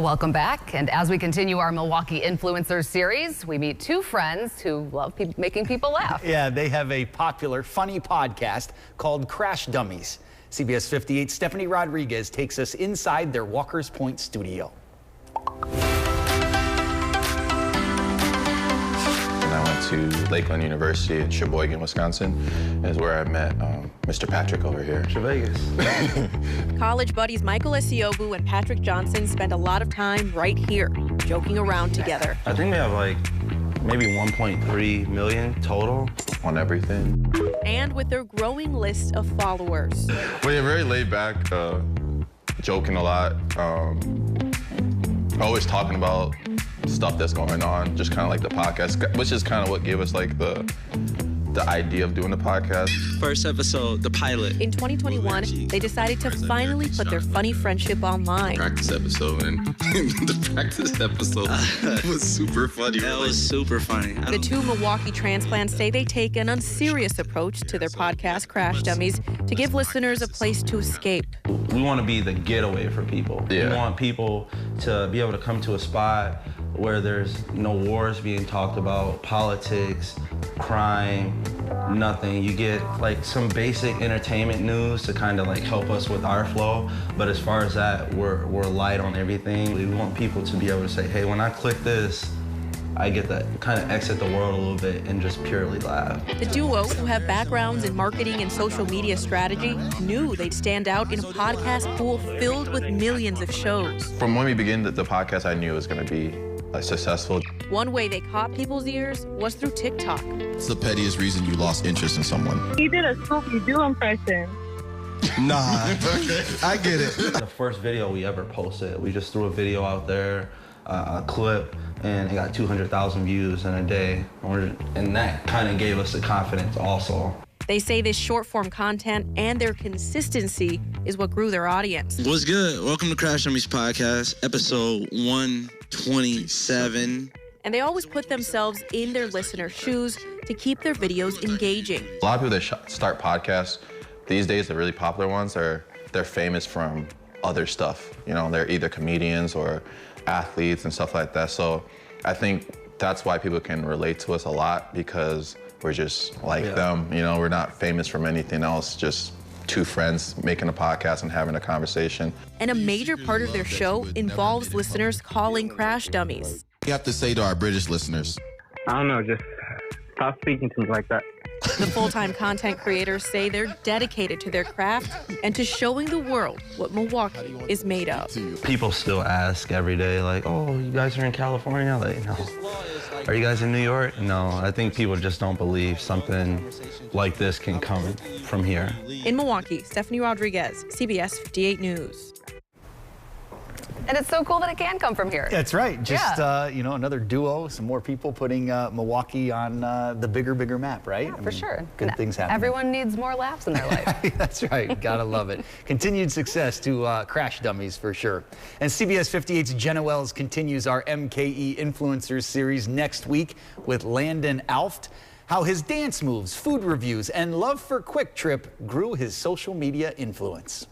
Welcome back, and as we continue our Milwaukee Influencers series, we meet two friends who love making people laugh. Yeah, they have a popular, funny podcast called Crash Dummies. CBS 58's Stephanie Rodriguez takes us inside their Walker's Point studio. I went to Lakeland University in Sheboygan, Wisconsin, is where I met Mr. Patrick over here. Vegas. College buddies Michael Esiobu and Patrick Johnson spend a lot of time right here, joking around together. I think we have like maybe 1.3 million total On everything. And with their growing list of followers. We're very laid back, joking a lot, always talking about stuff that's going on, just kind of like the podcast, which is kind of what gave us like the idea of doing the podcast. First episode, the pilot. In 2021, they decided to finally put their funny friendship online. Practice episode, and the practice episode was super funny. That was super funny. The two Milwaukee transplants say they take an unserious approach to their podcast, Crash Dummies, to give listeners a place to escape. We want to be the getaway for people. Yeah. We want people to be able to come to a spot where there's no wars being talked about, politics, crime, nothing. You get like some basic entertainment news to kind of like help us with our flow. But as far as that, we're light on everything. We want people to be able to say, hey, when I click this, I get to kind of exit the world a little bit and just purely laugh. The duo, who have backgrounds in marketing and social media strategy, knew they'd stand out in a podcast pool filled with millions of shows. From when we began the podcast, I knew it was going to be successful. One way they caught people's ears was through TikTok. What's the pettiest reason you lost interest in someone? He did a Scooby-Doo impression. Nah, I get it. The first video we ever posted, we just threw a video out there, a clip, and it got 200,000 views in a day. And that kind of gave us the confidence also. They say this short-form content and their consistency is what grew their audience. What's good? Welcome to Crash Dummies podcast, episode 127. And they always put themselves in their listeners' shoes to keep their videos engaging. A lot of people that start podcasts these days, the really popular ones, they're famous from other stuff. You know, they're either comedians or athletes and stuff like that. So I think that's why people can relate to us a lot, because we're just like them. You know, we're not famous from anything else, just two friends making a podcast and having a conversation. And a major part of their show involves listeners calling Crash Dummies. You have to say to our British listeners, I don't know, just stop speaking to me like that. The full-time content creators say they're dedicated to their craft and to showing the world what Milwaukee is made of. People still ask every day, like, oh, you guys are in California? Like, no. Are you guys in New York? No, I think people just don't believe something like this can come from here. In Milwaukee, Stephanie Rodriguez, CBS 58 News. And it's so cool that it can come from here. That's right. Just, you know, another duo, some more people putting Milwaukee on the bigger map, right? Yeah, for sure. Good things happen. Everyone needs more laughs in their life. That's right. Gotta love it. Continued success to Crash Dummies for sure. And CBS 58's Jenna Wells continues our MKE Influencers series next week with Landon Alft. How his dance moves, food reviews, and love for Quick Trip grew his social media influence.